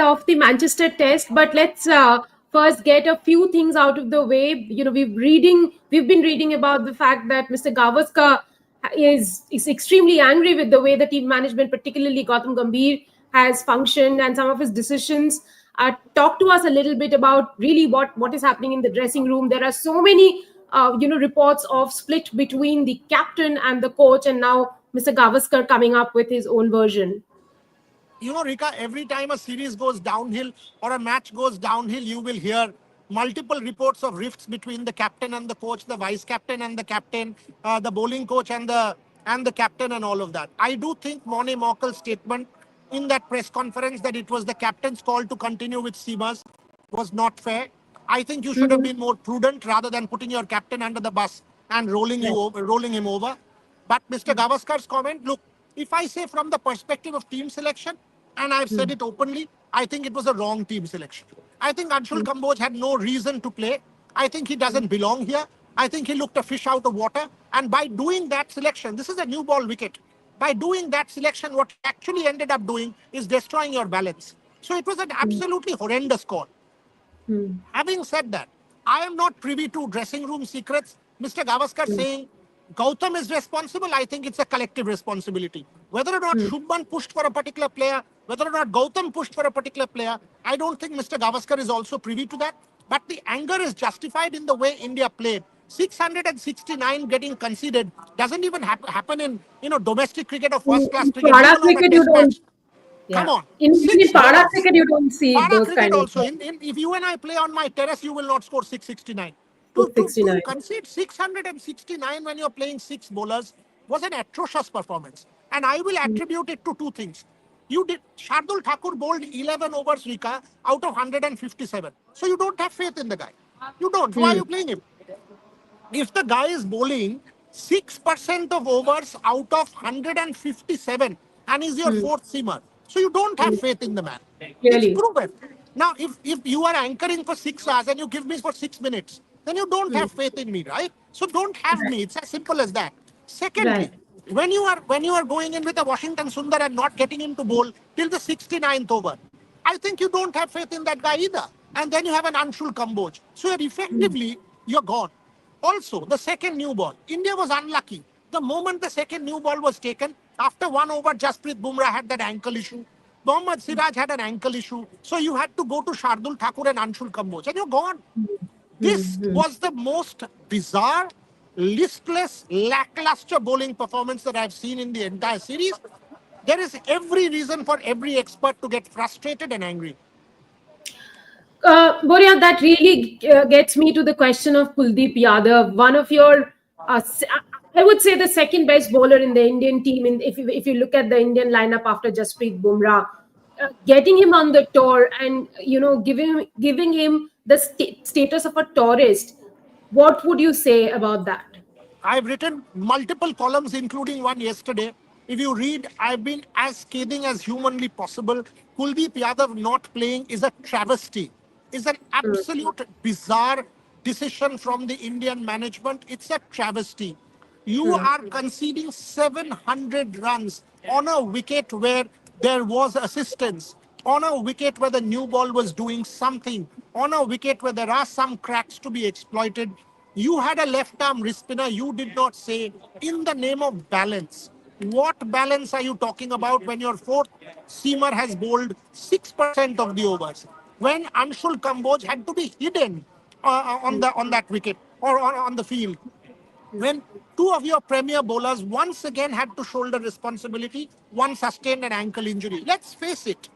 of the Manchester test, but let's first get a few things out of the way. We've been reading about the fact that Mr. Gavaskar is extremely angry with the way the team management, particularly Gautam Gambhir, has functioned and some of his decisions. Talk to us a little bit about really what is happening in the dressing room. There are so many reports of split between the captain and the coach, and now Mr. Gavaskar coming up with his own version. Rica, every time a series goes downhill or a match goes downhill, you will hear multiple reports of rifts between the captain and the coach, the vice captain and the captain, the bowling coach and the captain, and all of that. I do think Mone Morkel's statement in that press conference that it was the captain's call to continue with seamers was not fair. I think you should have been more prudent rather than putting your captain under the bus and rolling him over. But Mr. Gavaskar's comment, look, if I say from the perspective of team selection, and I've said it openly, I think it was a wrong team selection. I think Anshul Kamboj had no reason to play. I think he doesn't belong here. I think he looked a fish out of water. And by doing that selection, this is a new ball wicket. By doing that selection, what he actually ended up doing is destroying your balance. So it was an absolutely horrendous call. Having said that, I am not privy to dressing room secrets. Mr. Gavaskar saying Gautam is responsible, I think it's a collective responsibility. Whether or not Shubman pushed for a particular player, whether or not Gautam pushed for a particular player, I don't think Mr. Gavaskar is also privy to that. But the anger is justified in the way India played. 669 getting conceded doesn't even happen in domestic cricket or first class cricket. Para cricket, you don't. Come on. In para cricket, you don't see para those cricket kind also. of. If you and I play on my terrace, you will not score 669. 669. To concede 669 when you're playing six bowlers was an atrocious performance. And I will attribute it to two things. Shardul Thakur bowled 11 overs, Rica, out of 157. So you don't have faith in the guy. You don't. Why are you playing him? If the guy is bowling 6% of overs out of 157 and is your fourth seamer, so you don't have faith in the man. Clearly. It's proven. Now, if you are anchoring for 6 hours and you give me for 6 minutes, then you don't have faith in me, right? So don't have me. It's as simple as that. Secondly, when you are going in with a Washington Sundar and not getting him to bowl till the 69th over, I think you don't have faith in that guy either. And then you have an Anshul Kamboj. So you're gone. Also, the second new ball, India was unlucky. The moment the second new ball was taken, after 1 over, Jasprit Bumrah had that ankle issue. Mohammad Siraj had an ankle issue. So you had to go to Shardul Thakur and Anshul Kamboj, and you're gone. This was the most bizarre, listless, lackluster bowling performance that I've seen in the entire series. There is every reason for every expert to get frustrated and angry. Boria, that really gets me to the question of Kuldeep Yadav, one of your, I would say, the second best bowler in the Indian team. If you look at the Indian lineup after Jasprit Bumrah, getting him on the tour and giving him the status of a tourist, what would you say about that? I've written multiple columns, including one yesterday. If you read, I've been as scathing as humanly possible. Kuldeep Yadav not playing is a travesty. Is an absolute bizarre decision from the Indian management. It's a travesty. You are conceding 700 runs on a wicket where there was assistance, on a wicket where the new ball was doing something, on a wicket where there are some cracks to be exploited. You had a left-arm wrist spinner. You did not say, in the name of balance. What balance are you talking about when your fourth seamer has bowled 6% of the overs? When Anshul Kamboj had to be hidden on that wicket or on the field? When two of your premier bowlers once again had to shoulder responsibility, one sustained an ankle injury. Let's face it,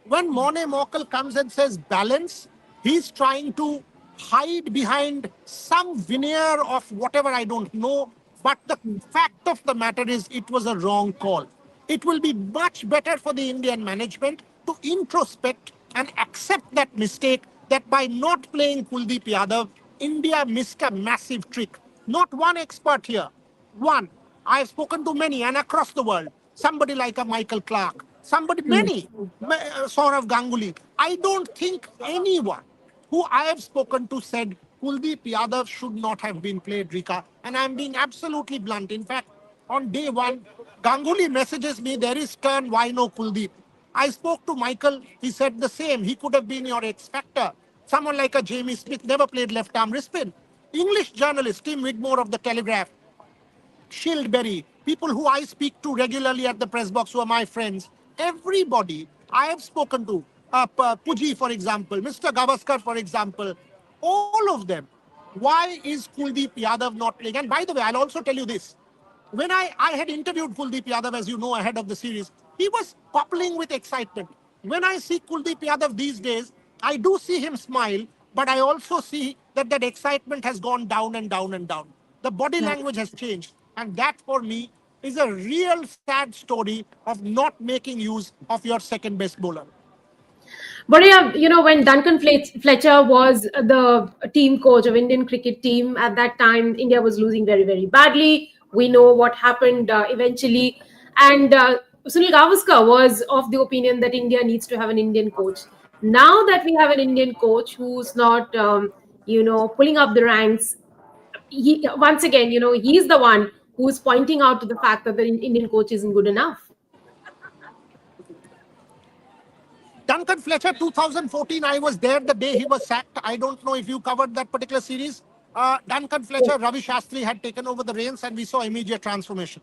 when Mone Morkel comes and says balance, he's trying to hide behind some veneer of whatever, I don't know. But the fact of the matter is it was a wrong call. It will be much better for the Indian management to introspect and accept that mistake, that by not playing Kuldeep Yadav, India missed a massive trick. Not one expert here. One. I've spoken to many and across the world. Somebody like a Michael Clark. Many. Saurav Ganguly. I don't think anyone who I have spoken to said Kuldeep Yadav should not have been played, Rica. And I'm being absolutely blunt. In fact, on day one, Ganguly messages me, there is turn, why no Kuldeep? I spoke to Michael. He said the same. He could have been your X factor. Someone like a Jamie Smith never played left arm wrist spin. English journalist Tim Wigmore of the Telegraph, Shieldberry, people who I speak to regularly at the press box who are my friends, everybody I have spoken to, Puji, for example, Mr. Gavaskar, for example, all of them. Why is Kuldeep Yadav not playing? And by the way, I'll also tell you this. When I had interviewed Kuldeep Yadav, as you know, ahead of the series, he was bubbling with excitement. When I see Kuldeep Yadav these days, I do see him smile, but I also see that that excitement has gone down and down and down. The body language has changed. And that for me is a real sad story of not making use of your second best bowler. But yeah, when Duncan Fletcher was the team coach of Indian cricket team at that time, India was losing very, very badly. We know what happened eventually. And Sunil Gavaskar was of the opinion that India needs to have an Indian coach. Now that we have an Indian coach who's not, pulling up the ranks, once again, he's the one who's pointing out to the fact that the Indian coach isn't good enough. Duncan Fletcher, 2014, I was there the day he was sacked. I don't know if you covered that particular series. Duncan Fletcher, Ravi Shastri had taken over the reins and we saw immediate transformation.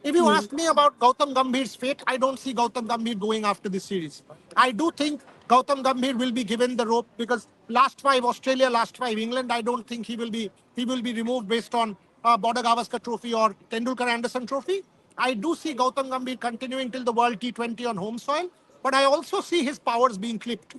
If you ask me about Gautam Gambhir's fate, I don't see Gautam Gambhir going after this series. I do think Gautam Gambhir will be given the rope because last 5 Australia, last 5 England, I don't think he will be removed based on Border Gavaskar Trophy or Tendulkar Anderson Trophy. I do see Gautam Gambhir continuing till the World T20 on home soil, but I also see his powers being clipped.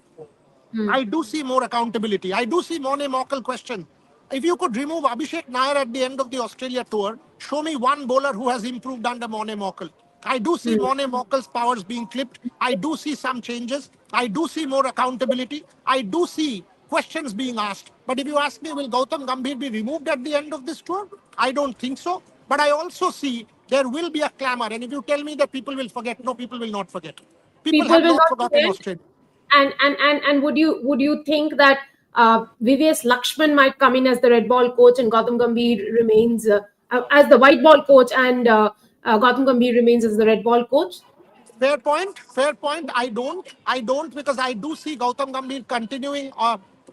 I do see more accountability. I do see Mone Mokel question. If you could remove Abhishek Nair at the end of the Australia tour, show me one bowler who has improved under Mone Mokel. I do see Mone Mokel's powers being clipped. I do see some changes. I do see more accountability. I do see questions being asked. But if you ask me, will Gautam Gambhir be removed at the end of this tour? I don't think so. But I also see there will be a clamor. And if you tell me that people will forget, no, people will not forget. People People have will not not forgotten forget. Australia. And would you think that VVS Lakshman might come in as the red ball coach and Gautam Gambhir remains as the white ball coach and Gautam Gambhir remains as the red ball coach? Fair point. Fair point. I don't because I do see Gautam Gambhir continuing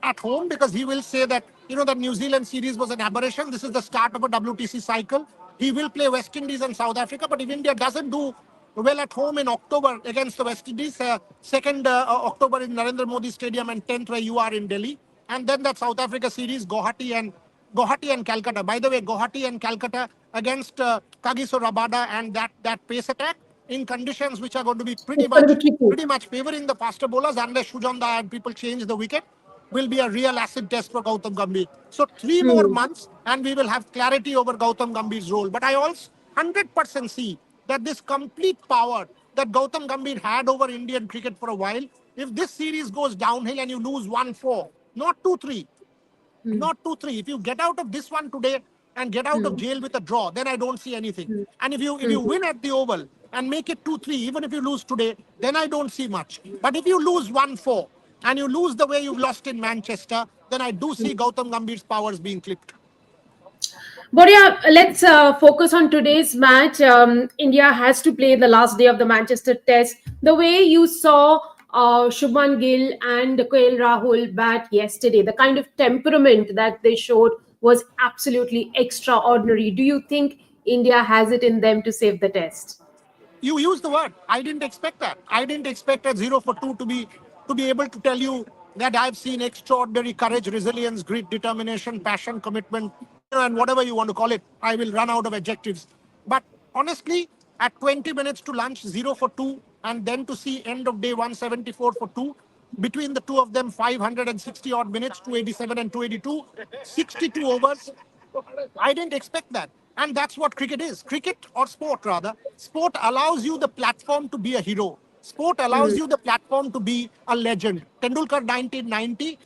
at home because he will say that, that New Zealand series was an aberration. This is the start of a WTC cycle. He will play West Indies and South Africa. But if India doesn't do well at home in October against the West Indies, 2nd October in Narendra Modi Stadium and 10th where you are in Delhi. And then that South Africa series, Guwahati and Calcutta. By the way, Guwahati and Calcutta against Kagiso Rabada and that pace attack in conditions which are going to be It's going to be tricky. pretty much favoring the faster bowlers unless Shujanda and people change the wicket will be a real acid test for Gautam Gambhir. So 3 more months and we will have clarity over Gautam Gambhir's role. But I also 100% see that this complete power that Gautam Gambhir had over Indian cricket for a while, if this series goes downhill and you lose 1-4, not 2-3, not 2-3. If you get out of this one today and get out of jail with a draw, then I don't see anything. And if you win at the Oval and make it 2-3, even if you lose today, then I don't see much. But if you lose 1-4 and you lose the way you've lost in Manchester, then I do see Gautam Gambhir's powers being clipped. Boria, let's focus on today's match. India has to play the last day of the Manchester Test. The way you saw Shubman Gill and KL Rahul bat yesterday, the kind of temperament that they showed was absolutely extraordinary. Do you think India has it in them to save the Test? You used the word. I didn't expect that. I didn't expect a 0 for 2 to be able to tell you that I've seen extraordinary courage, resilience, grit, determination, passion, commitment, and whatever you want to call it. I will run out of adjectives. But honestly, at 20 minutes to lunch, 0 for 2, and then to see end of day 174 for 2, between the two of them, 560 odd minutes, 287 and 282, 62 overs. I didn't expect that. And that's what cricket is. Cricket or sport, rather. Sport allows you the platform to be a hero. Sport allows you the platform to be a legend. Tendulkar 1990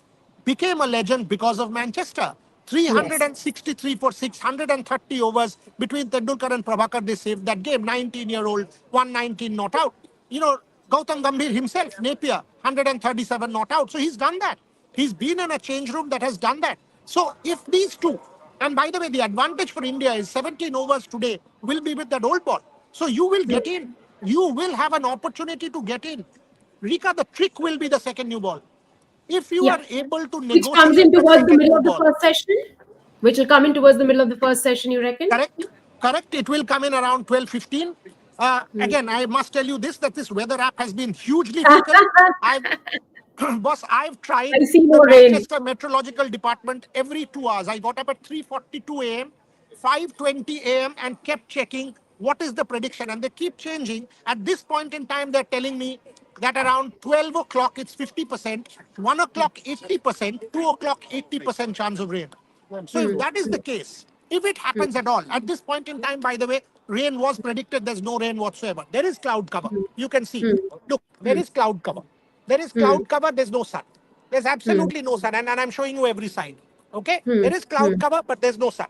became a legend because of Manchester. Yes. 363 for 630 overs between Tendulkar and Prabhakar. They saved that game. 19-year-old, 119 not out. Gautam Gambhir himself, Napier, 137 not out. So he's done that. He's been in a change room that has done that. So if these two, and by the way, the advantage for India is 17 overs today will be with that old ball. So you will get in. You will have an opportunity to get in. Rica, the trick will be the second new ball. If you Yeah. are able to Which comes in negotiate that towards the second middle new of the ball, first session? Which will come in towards the middle of the first session, you reckon? correct? Correct. It will come in around 12:15. Again, I must tell you this, that this weather app has been hugely fickle. I've boss, I've I tried see the no rain. Manchester Meteorological Department every 2 hours. I got up at 3:42 a.m., 5:20 a.m. and kept checking what is the prediction. And they keep changing. At this point in time, they're telling me that around 12 o'clock, it's 50%, 1 o'clock, 80%, 2 o'clock, 80% chance of rain. So if that is the case, if it happens at all, at this point in time, by the way, rain was predicted. There's no rain whatsoever. There is cloud cover. You can see. Look, there is cloud cover. There is cloud cover. There's no sun. There's absolutely no sun. And I'm showing you every side. Okay? There is cloud cover, but there's no sun.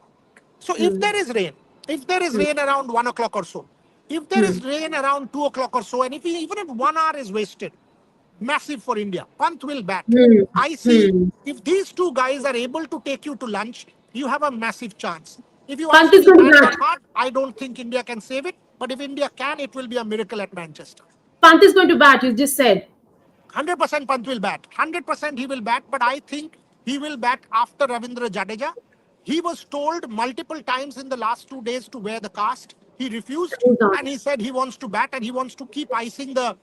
So if there is rain around 1 o'clock or so, if there is rain around 2 o'clock or so, and even if 1 hour is wasted, massive for India. Pant will bat. I see if these two guys are able to take you to lunch, you have a massive chance. If you Pant ask is me going to hand bat. on heart, I don't think India can save it. But if India can, it will be a miracle at Manchester. Pant is going to bat, you just said. 100% Pant will bat. 100% he will bat, but I think he will bat after Ravindra Jadeja. He was told multiple times in the last 2 days to wear the cast. He refused, Hold on. and he said he wants to bat and he wants to keep icing the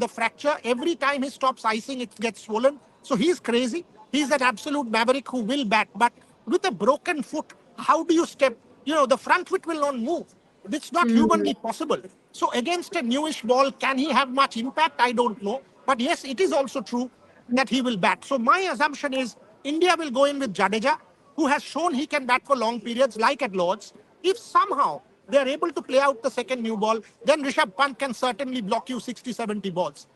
fracture. Every time he stops icing, it gets swollen. So he's crazy. He's an absolute maverick who will bat. But with a broken foot, how do you step? The front foot will not move. It's not humanly possible. So against a newish ball, can he have much impact? I don't know. But yes, it is also true that he will bat. So my assumption is India will go in with Jadeja, who has shown he can bat for long periods, like at Lords. If somehow they are able to play out the second new ball, then Rishabh Pant can certainly block you 60, 70 balls.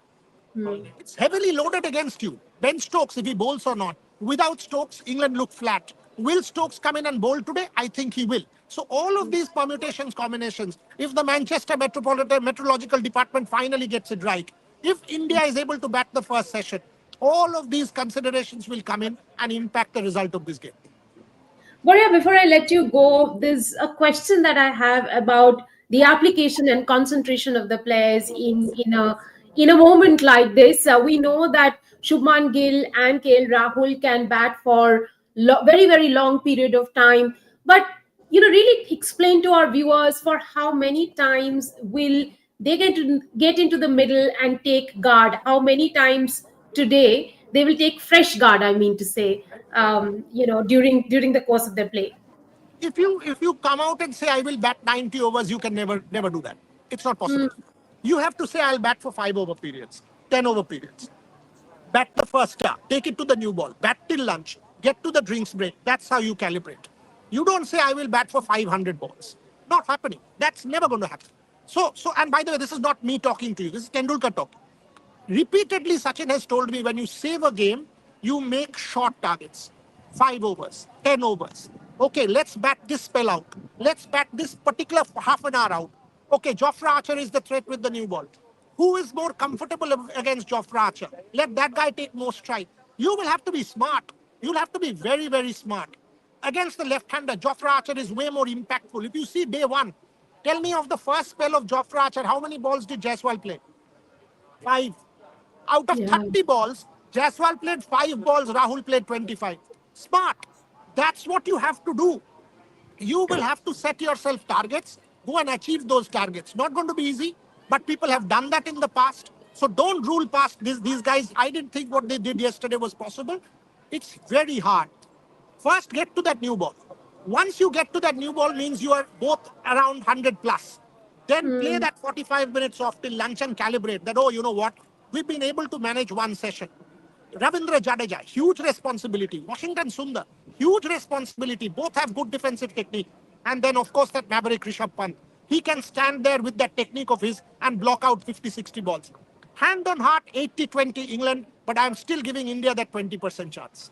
It's heavily loaded against you. Ben Stokes, if he bowls or not. Without Stokes, England look flat. Will Stokes come in and bowl today? I think he will. So all of these permutations, combinations, if the Manchester Metropolitan Meteorological Department finally gets it right, if India is able to bat the first session, all of these considerations will come in and impact the result of this game. Boria, before I let you go, there's a question that I have about the application and concentration of the players in a moment like this. We know that Shubman Gill and KL Rahul can bat for very very long period of time, but really explain to our viewers for how many times will they get into the middle and take guard? How many times today they will take fresh guard? I mean to say, during the course of their play. If you come out and say I will bat 90 overs, you can never do that. It's not possible. You have to say I'll bat for 5 over periods, 10 over periods. Bat the first star, take it to the new ball, bat till lunch, get to the drinks break. That's how you calibrate. You don't say I will bat for 500 balls. Not happening. That's never going to happen. And by the way, this is not me talking to you. This is Tendulkar talking. Repeatedly, Sachin has told me when you save a game, you make short targets. 5 overs, 10 overs. Okay, let's bat this spell out. Let's bat this particular half an hour out. Okay, Jofra Archer is the threat with the new ball. Who is more comfortable against Jofra Archer? Let that guy take more strike. You will have to be smart. You'll have to be very, very smart. Against the left-hander, Jofra Archer is way more impactful. If you see day one, tell me of the first spell of Jofra Archer, how many balls did Jaiswal play? 5. Out of Yeah. 30 balls, Jaiswal played 5 balls, Rahul played 25. Smart. That's what you have to do. You will have to set yourself targets, go and achieve those targets. Not going to be easy, but people have done that in the past. So don't rule past these guys. I didn't think what they did yesterday was possible. It's very hard. First, get to that new ball. Once you get to that new ball means you are both around 100 plus. Then play that 45 minutes off till lunch and calibrate that, oh, you know what? We've been able to manage one session. Ravindra Jadeja, huge responsibility. Washington Sundar, huge responsibility. Both have good defensive technique. And then, of course, that maverick Rishabh Pant. He can stand there with that technique of his and block out 50, 60 balls. Hand on heart, 80-20 England, but I'm still giving India that 20% chance.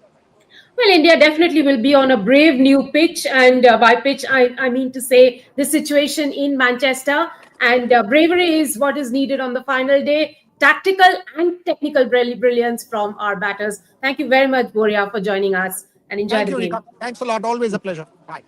Well, India definitely will be on a brave new pitch, and by pitch, I mean to say the situation in Manchester. And bravery is what is needed on the final day. Tactical and technical brilliance from our batters. Thank you very much, Boria, for joining us, and enjoy Thank the you, game. Rica. Thanks a lot. Always a pleasure. Bye.